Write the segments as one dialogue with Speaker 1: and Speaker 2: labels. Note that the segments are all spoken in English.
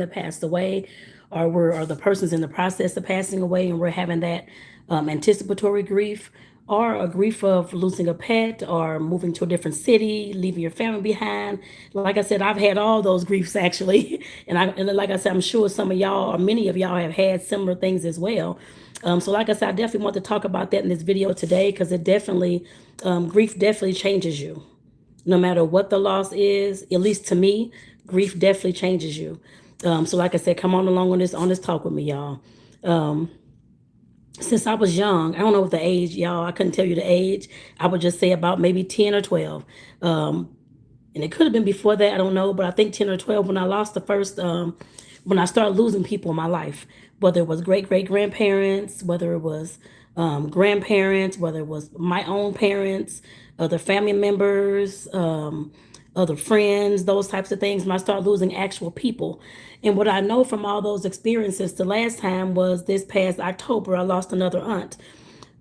Speaker 1: that passed away, or the person's in the process of passing away, and we're having that anticipatory grief, or a grief of losing a pet, or moving to a different city, leaving your family behind. Like I said, I've had all those griefs actually, and like I said, I'm sure some of y'all or many of y'all have had similar things as well. So like I said, I definitely want to talk about that in this video today, because it definitely, grief definitely changes you. No matter what the loss is, at least to me, grief definitely changes you. So like I said, come on along on this talk with me, y'all. Since I was young, I don't know what the age, y'all, I couldn't tell you the age. I would just say about maybe 10 or 12. And it could have been before that, I don't know, but I think 10 or 12 when I lost the first, when I started losing people in my life, whether it was great grandparents, whether it was grandparents, whether it was my own parents, other family members, other friends, those types of things, when I started losing actual people. And what I know from all those experiences, the last time was this past October, I lost another aunt.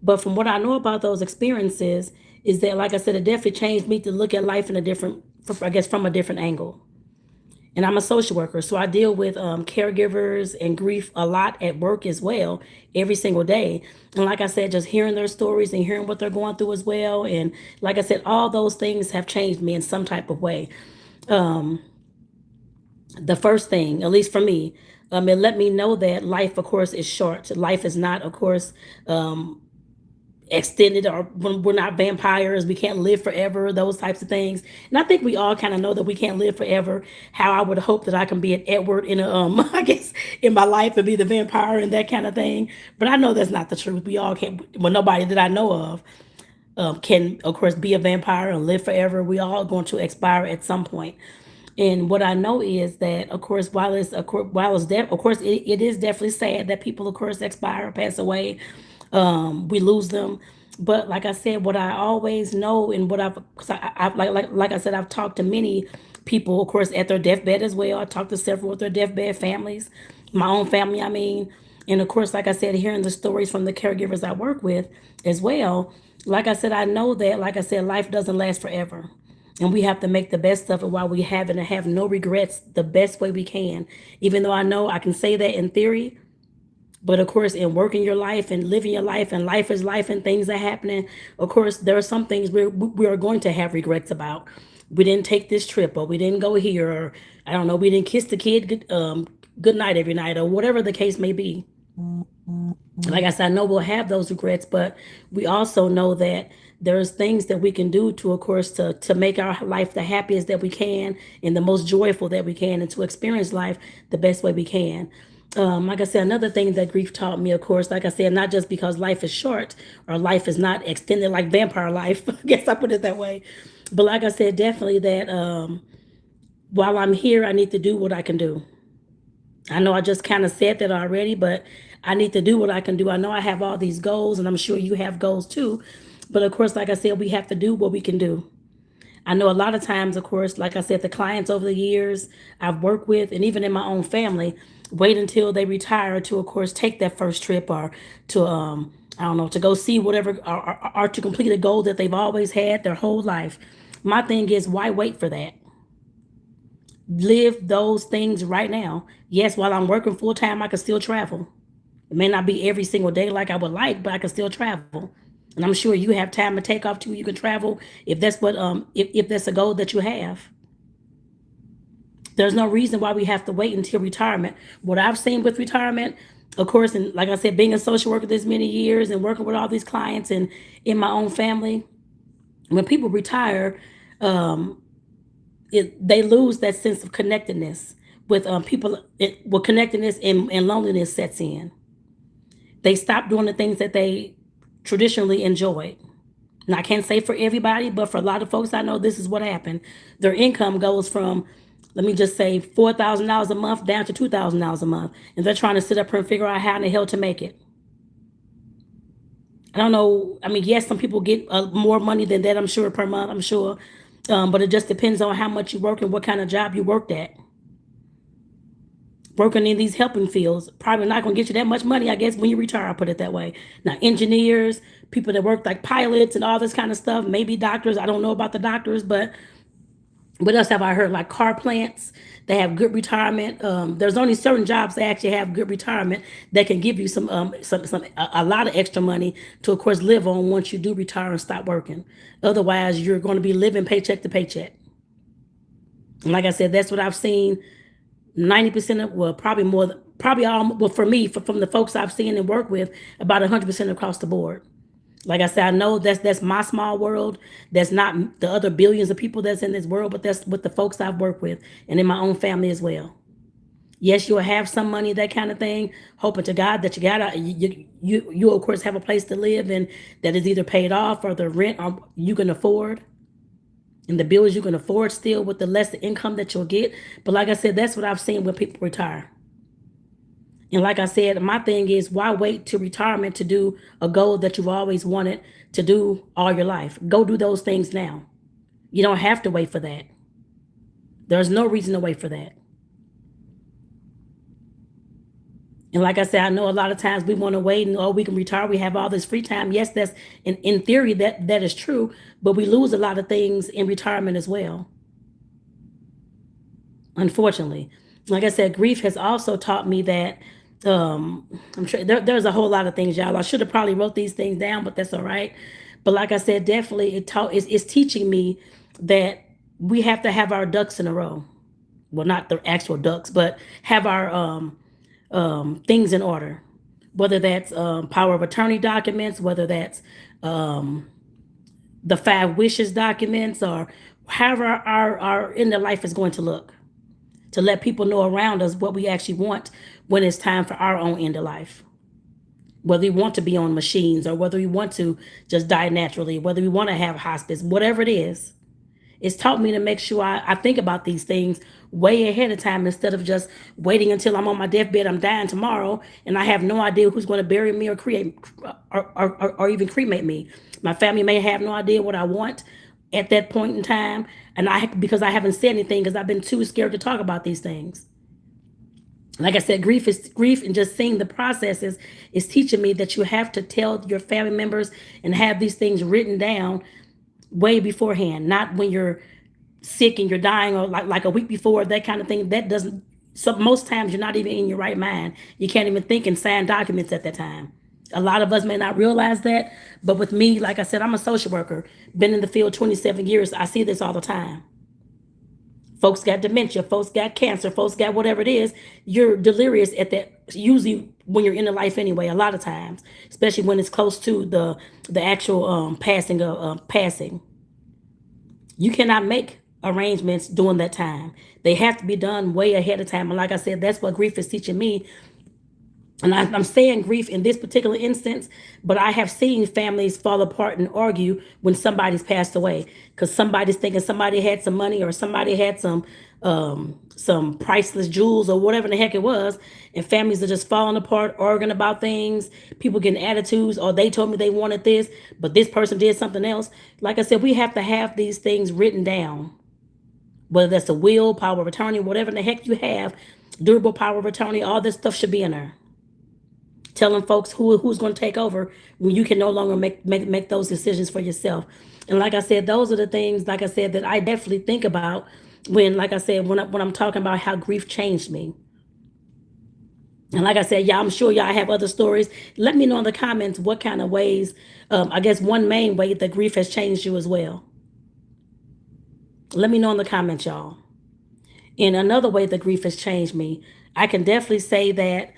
Speaker 1: But from what I know about those experiences, is that, like I said, it definitely changed me to look at life in a different, I guess, from a different angle. And I'm a social worker, so I deal with caregivers and grief a lot at work as well, every single day. And like I said, just hearing their stories and hearing what they're going through as well. And like I said, all those things have changed me in some type of way. The first thing, at least for me, it let me know that life, of course, is short. Life is not, of course, extended, or when we're not vampires, we can't live forever, those types of things. And I think we all kind of know that we can't live forever. How I would hope that I can be an Edward in a I guess in my life and be the vampire and that kind of thing. But I know that's not the truth. We all can't, well, nobody that I know of can, of course, be a vampire and live forever. We all going to expire at some point. And what I know is that, of course, of course, it is definitely sad that people, of course, expire, pass away. We lose them. But like I said, what I always know, and what cause I've like I said, I've talked to many people, of course, at their deathbed as well. I talked to several of their deathbed families, my own family, I mean. And of course, like I said, hearing the stories from the caregivers I work with as well. Like I said, I know that, like I said, life doesn't last forever. And we have to make the best of it while we have it, and have no regrets the best way we can. Even though I know I can say that in theory, but of course, in working your life and living your life, and life is life and things are happening, of course, there are some things we are going to have regrets about. We didn't take this trip, or we didn't go here, or I don't know, we didn't kiss the kid good night every night, or whatever the case may be. Like I said, I know we'll have those regrets, but we also know that there's things that we can do to, of course, to make our life the happiest that we can and the most joyful that we can, and to experience life the best way we can. Like I said, another thing that grief taught me, of course, like I said, not just because life is short or life is not extended like vampire life, I guess I put it that way. But like I said, definitely that while I'm here, I need to do what I can do. I know I just kind of said that already, but I need to do what I can do. I know I have all these goals, and I'm sure you have goals too. But of course, like I said, we have to do what we can do. I know a lot of times, of course, like I said, the clients over the years I've worked with, and even in my own family, wait until they retire to, of course, take that first trip, or to, I don't know, to go see whatever, or to complete a goal that they've always had their whole life. My thing is, why wait for that? Live those things right now. Yes, while I'm working full time, I can still travel. It may not be every single day like I would like, but I can still travel. And I'm sure you have time to take off too. You can travel if that's what if that's a goal that you have. There's no reason why we have to wait until retirement. What I've seen with retirement, of course, and like I said, being a social worker this many years and working with all these clients and in my own family, when people retire, they lose that sense of connectedness with people. Well, connectedness and loneliness sets in. They stop doing the things that they traditionally enjoyed. And I can't say for everybody, but for a lot of folks I know, this is what happened. Their income goes from, let me just say, $4,000 a month down to $2,000 a month. And they're trying to sit up here and figure out how in the hell to make it. I don't know. I mean, yes, some people get more money than that, I'm sure, per month, I'm sure. But it just depends on how much you work and what kind of job you worked at. Working in these helping fields probably not going to get you that much money, I guess, when you retire. I'll put it that way. Now, engineers, people that work like pilots and all this kind of stuff, maybe doctors. I don't know about the doctors, but What else have I heard? Like car plants, they have good retirement. There's only certain jobs that actually have good retirement that can give you a lot of extra money to, of course, live on once you do retire and stop working. Otherwise, you're going to be living paycheck to paycheck. And like I said, that's what I've seen. 90% of, well, probably more, probably all, well, for me, from the folks I've seen and worked with, about 100% across the board. Like I said, I know that's my small world. That's not the other billions of people that's in this world, but that's with the folks I've worked with and in my own family as well. Yes, you'll have some money, that kind of thing, hoping to God that you of course have a place to live and that is either paid off or the rent you can afford and the bills you can afford still with the less the income that you'll get. But like I said, that's what I've seen when people retire. And like I said, my thing is, why wait to retirement to do a goal that you've always wanted to do all your life? Go do those things now. You don't have to wait for that. There's no reason to wait for that. And like I said, I know a lot of times we want to wait and, oh, we can retire. We have all this free time. Yes, that's in theory that is true, but we lose a lot of things in retirement as well, unfortunately. Like I said, grief has also taught me that I'm sure there's a whole lot of things, y'all. I should have probably wrote these things down, but that's all right. But like I said, definitely it's teaching me that we have to have our ducks in a row. Well, not the actual ducks, but have our things in order. Whether that's power of attorney documents, whether that's the 5 wishes documents, or however our end of life is going to look, to let people know around us what we actually want when it's time for our own end of life. Whether we want to be on machines or whether we want to just die naturally, whether we want to have hospice, whatever it is. It's taught me to make sure I think about these things way ahead of time instead of just waiting until I'm on my deathbed, I'm dying tomorrow, and I have no idea who's going to bury me or create or even cremate me. My family may have no idea what I want at that point in time, and because I haven't said anything because I've been too scared to talk about these things. Like I said, grief is grief, and just seeing the processes is teaching me that you have to tell your family members and have these things written down way beforehand, not when you're sick and you're dying or like a week before, that kind of thing. That doesn't, so most times you're not even in your right mind. You can't even think and sign documents at that time. A lot of us may not realize that, but with me, like I said, I'm a social worker, been in the field 27 years. I see this all the time. Folks got dementia, folks got cancer, folks got whatever it is. You're delirious at that, usually when you're in the life anyway, a lot of times, especially when it's close to the actual passing. You cannot make arrangements during that time. They have to be done way ahead of time. And like I said, that's what grief is teaching me. And I'm saying grief in this particular instance, but I have seen families fall apart and argue when somebody's passed away because somebody's thinking somebody had some money or somebody had some priceless jewels or whatever the heck it was, and families are just falling apart, arguing about things. People getting attitudes, or they told me they wanted this, but this person did something else. Like I said, we have to have these things written down, whether that's a will, power of attorney, whatever the heck you have, durable power of attorney. All this stuff should be in there, telling folks who's going to take over when you can no longer make those decisions for yourself. And like I said, those are the things, like I said, that I definitely think about when, like I said, when I'm talking about how grief changed me. And like I said, yeah, I'm sure y'all have other stories. Let me know in the comments what kind of ways, I guess one main way that grief has changed you as well. Let me know in the comments, y'all. And another way that grief has changed me, I can definitely say that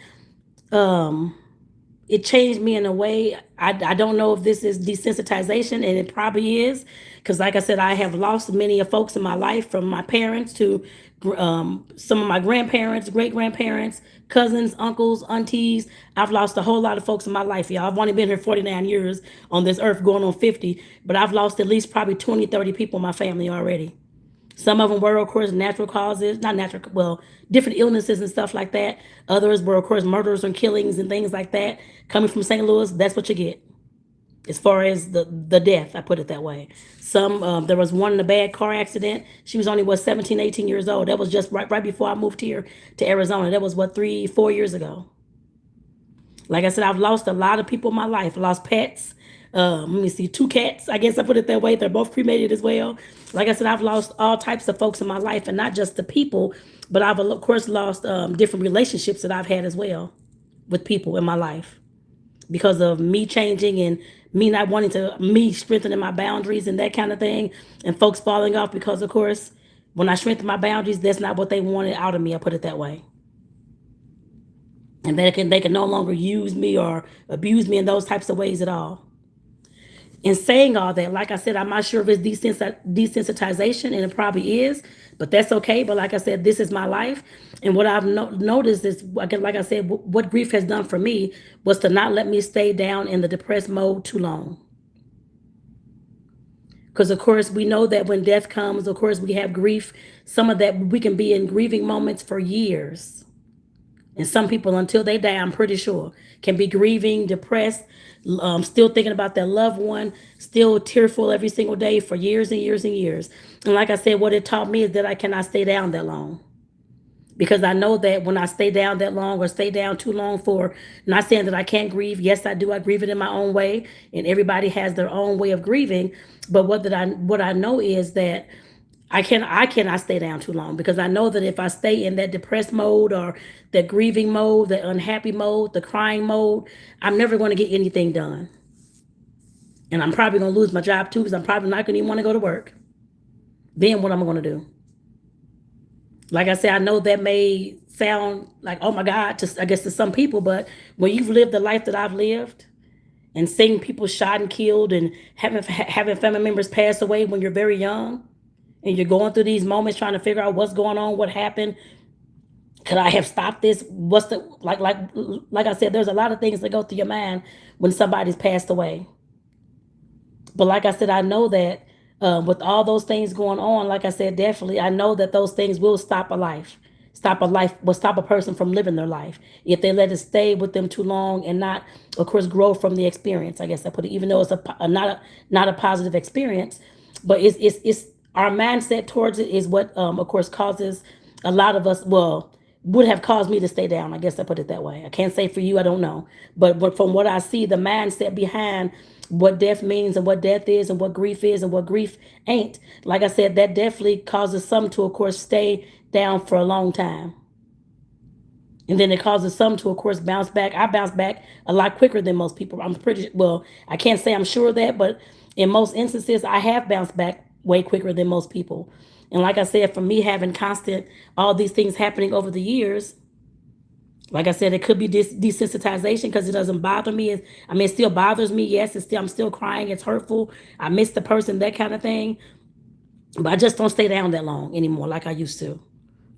Speaker 1: it changed me in a way. I don't know if this is desensitization, and it probably is, because like I said, I have lost many of folks in my life, from my parents to some of my grandparents, great grandparents, cousins, uncles, aunties. I've lost a whole lot of folks in my life, y'all. I've only been here 49 years on this earth, going on 50, but I've lost at least probably 20, 30 people in my family already. Some of them were, of course, natural causes, not natural, well, different illnesses and stuff like that. Others were, of course, murders and killings and things like that. Coming from St. Louis, that's what you get. As far as the death, I put it that way. Some, there was one in a bad car accident. She was only, 17, 18 years old. That was just right before I moved here to Arizona. That was, 3, 4 years ago. Like I said, I've lost a lot of people in my life. I lost pets. Let me see, two cats. I guess I put it that way. They're both cremated as well. Like I said, I've lost all types of folks in my life, and not just the people, but I've of course lost different relationships that I've had as well with people in my life because of me changing and me not wanting to, me strengthening my boundaries and that kind of thing, and folks falling off because, of course, when I strengthen my boundaries, that's not what they wanted out of me. I put it that way. And they can no longer use me or abuse me in those types of ways at all. In saying all that, like I said, I'm not sure if it's desensitization, and it probably is, but that's okay. But like I said, this is my life. And what I've noticed is, again, like I said, what grief has done for me was to not let me stay down in the depressed mode too long. Because, of course, we know that when death comes, of course, we have grief. Some of that, we can be in grieving moments for years. And some people, until they die, I'm pretty sure, can be grieving, depressed, still thinking about their loved one, still tearful every single day for years and years and years. And like I said, what it taught me is that I cannot stay down that long. Because I know that when I stay down that long or stay down too long for, not saying that I can't grieve. Yes, I do. I grieve it in my own way. And everybody has their own way of grieving. But what I know is that I cannot stay down too long, because I know that if I stay in that depressed mode or that grieving mode, that unhappy mode, the crying mode, I'm never going to get anything done. And I'm probably going to lose my job too, because I'm probably not going to even want to go to work. Then what am I going to do? Like I said, I know that may sound like, oh my God, I guess to some people, but when you've lived the life that I've lived and seeing people shot and killed and having family members pass away when you're very young, and you're going through these moments trying to figure out what's going on, what happened, could I have stopped this? What's the like I said, there's a lot of things that go through your mind when somebody's passed away. But like I said, I know that with all those things going on, like I said, definitely, I know that those things will stop a life. Will stop a person from living their life if they let it stay with them too long and not, of course, grow from the experience. I guess I put it, even though it's not a positive experience, but it's our mindset towards it is what, of course, causes a lot of us. Well, would have caused me to stay down. I guess I put it that way. I can't say for you, I don't know. But from what I see, the mindset behind what death means and what death is and what grief is and what grief ain't, like I said, that definitely causes some to, of course, stay down for a long time. And then it causes some to, of course, bounce back. I bounce back a lot quicker than most people. I'm pretty well, I can't say I'm sure of that, but in most instances, I have bounced back way quicker than most people. And like I said, for me having constant, all these things happening over the years, like I said, it could be desensitization because it doesn't bother me. I mean, it still bothers me. Yes, I'm still crying. It's hurtful. I miss the person, that kind of thing. But I just don't stay down that long anymore like I used to,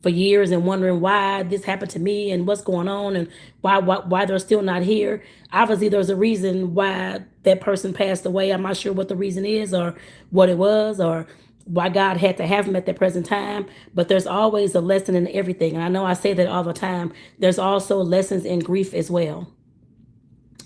Speaker 1: for years, and wondering why this happened to me and what's going on and why they're still not here. Obviously, there's a reason why that person passed away. I'm not sure what the reason is or what it was or why God had to have them at that present time. But there's always a lesson in everything. And I know I say that all the time. There's also lessons in grief as well.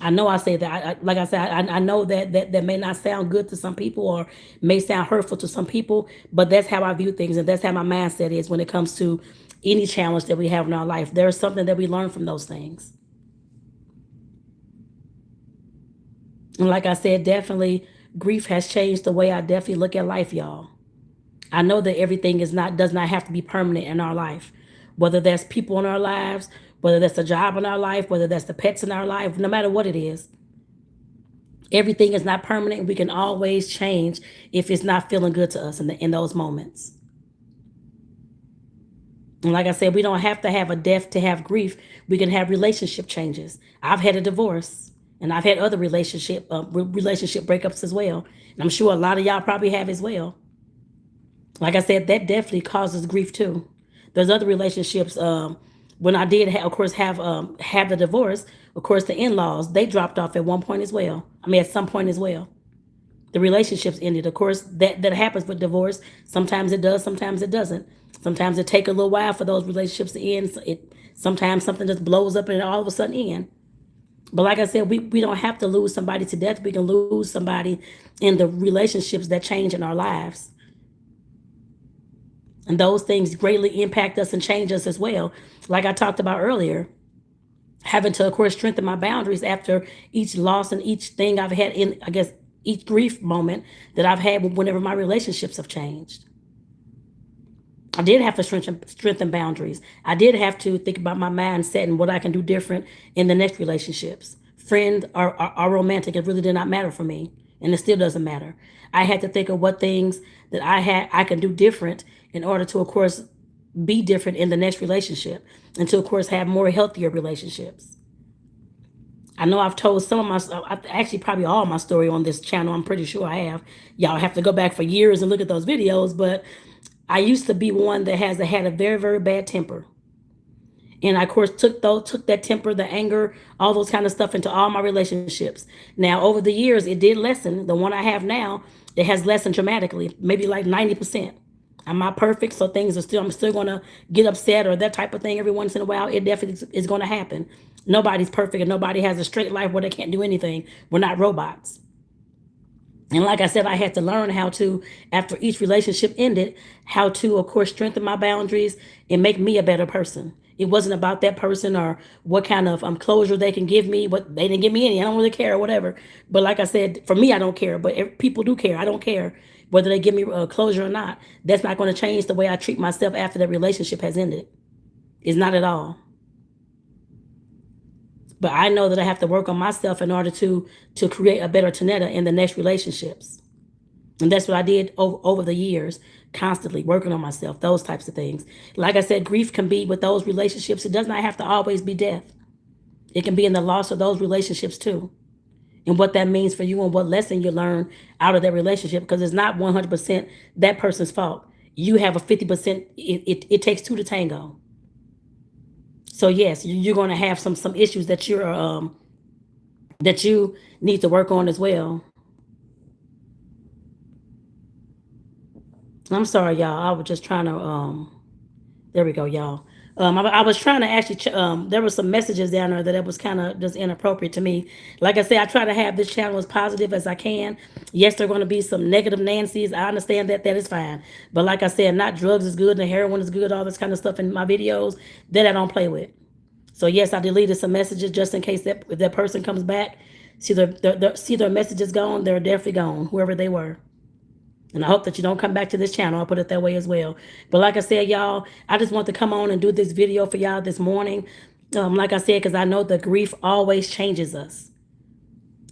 Speaker 1: I know I say that. Like I said, I know that may not sound good to some people or may sound hurtful to some people, but that's how I view things, and that's how my mindset is when it comes to any challenge that we have in our life. There's something that we learn from those things. And like I said, definitely grief has changed the way I definitely look at life, y'all. I know that everything does not have to be permanent in our life, whether that's people in our lives, whether that's a job in our life, whether that's the pets in our life, no matter what it is. Everything is not permanent. We can always change if it's not feeling good to us in those moments. And like I said, we don't have to have a death to have grief. We can have relationship changes. I've had a divorce, and I've had other relationship breakups as well. And I'm sure a lot of y'all probably have as well. Like I said, that definitely causes grief too. There's other relationships. When I did, of course, have the divorce, of course, the in-laws, they dropped off at one point as well. I mean, at some point as well. The relationships ended. Of course, that happens with divorce. Sometimes it does, sometimes it doesn't. Sometimes it takes a little while for those relationships to end. Sometimes something just blows up and all of a sudden end. But like I said, we don't have to lose somebody to death. We can lose somebody in the relationships that change in our lives. And those things greatly impact us and change us as well. Like I talked about earlier, having to, of course, strengthen my boundaries after each loss and each thing I've had in, I guess, each grief moment that I've had whenever my relationships have changed. I did have to strengthen boundaries. I did have to think about my mindset and what I can do different in the next relationships. Friend or romantic, it really did not matter for me. And it still doesn't matter. I had to think of what things that I can do different in order to, of course, be different in the next relationship and to, of course, have more healthier relationships. I know I've told some of my, actually probably all my story on this channel. I'm pretty sure I have. Y'all have to go back for years and look at those videos, but I used to be one that had a very, very bad temper. And I, of course, took that temper, the anger, all those kind of stuff into all my relationships. Now, over the years, it did lessen. The one I have now, it has lessened dramatically, maybe like 90%. I'm not perfect, so I'm still gonna get upset or that type of thing every once in a while. It definitely is gonna happen. Nobody's perfect and nobody has a straight life where they can't do anything. We're not robots. And like I said, I had to learn how to, after each relationship ended, how to, of course, strengthen my boundaries and make me a better person. It wasn't about that person or what kind of closure they can give me. What they didn't give me any. I don't really care or whatever. But like I said, for me, I don't care. But people do care. I don't care whether they give me closure or not. That's not going to change the way I treat myself after the relationship has ended. It's not at all. But I know that I have to work on myself in order to create a better Tanetta in the next relationships. And that's what I did over the years, constantly working on myself, those types of things. Like I said, grief can be with those relationships. It does not have to always be death. It can be in the loss of those relationships too. And what that means for you and what lesson you learn out of that relationship, because it's not 100% that person's fault. You have a 50%, it takes two to tango. So yes, you're going to have some issues that you need to work on as well. I'm sorry, y'all. I was just trying to there we go, y'all. I was trying to actually there were some messages down there that it was kind of just inappropriate to me. Like I said, I try to have this channel as positive as I can. Yes, there are going to be some negative Nancy's. I understand that is fine. But like I said, not drugs is good and heroin is good, all this kind of stuff in my videos that I don't play with. So yes, I deleted some messages just in case that if that person comes back, see their messages gone, they're definitely gone, whoever they were. And I hope that you don't come back to this channel. I'll put it that way as well. But like I said, y'all, I just want to come on and do this video for y'all this morning. Like I said, because I know the grief always changes us.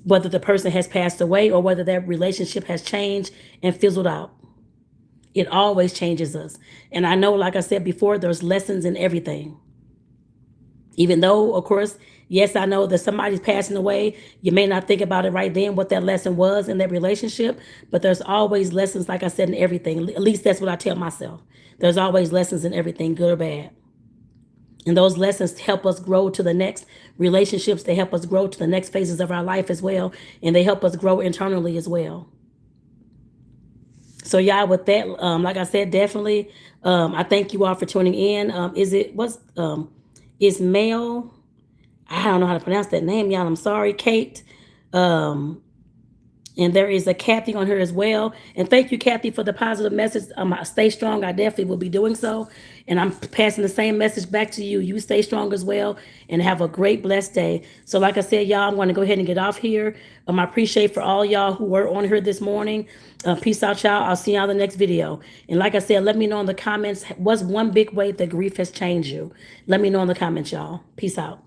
Speaker 1: Whether the person has passed away or whether that relationship has changed and fizzled out. It always changes us. And I know, like I said before, there's lessons in everything. Even though, of course, yes, I know that somebody's passing away. You may not think about it right then, what that lesson was in that relationship, but there's always lessons, like I said, in everything. At least that's what I tell myself. There's always lessons in everything, good or bad. And those lessons help us grow to the next relationships. They help us grow to the next phases of our life as well. And they help us grow internally as well. So y'all, with that, like I said, definitely, I thank you all for tuning in. Is Mel, I don't know how to pronounce that name, y'all. I'm sorry, Kate. And there is a Kathy on here as well. And thank you, Kathy, for the positive message. Stay strong. I definitely will be doing so. And I'm passing the same message back to you. You stay strong as well and have a great, blessed day. So like I said, y'all, I'm going to go ahead and get off here. I appreciate for all y'all who were on here this morning. Peace out, y'all. I'll see y'all in the next video. And like I said, let me know in the comments, what's one big way that grief has changed you? Let me know in the comments, y'all. Peace out.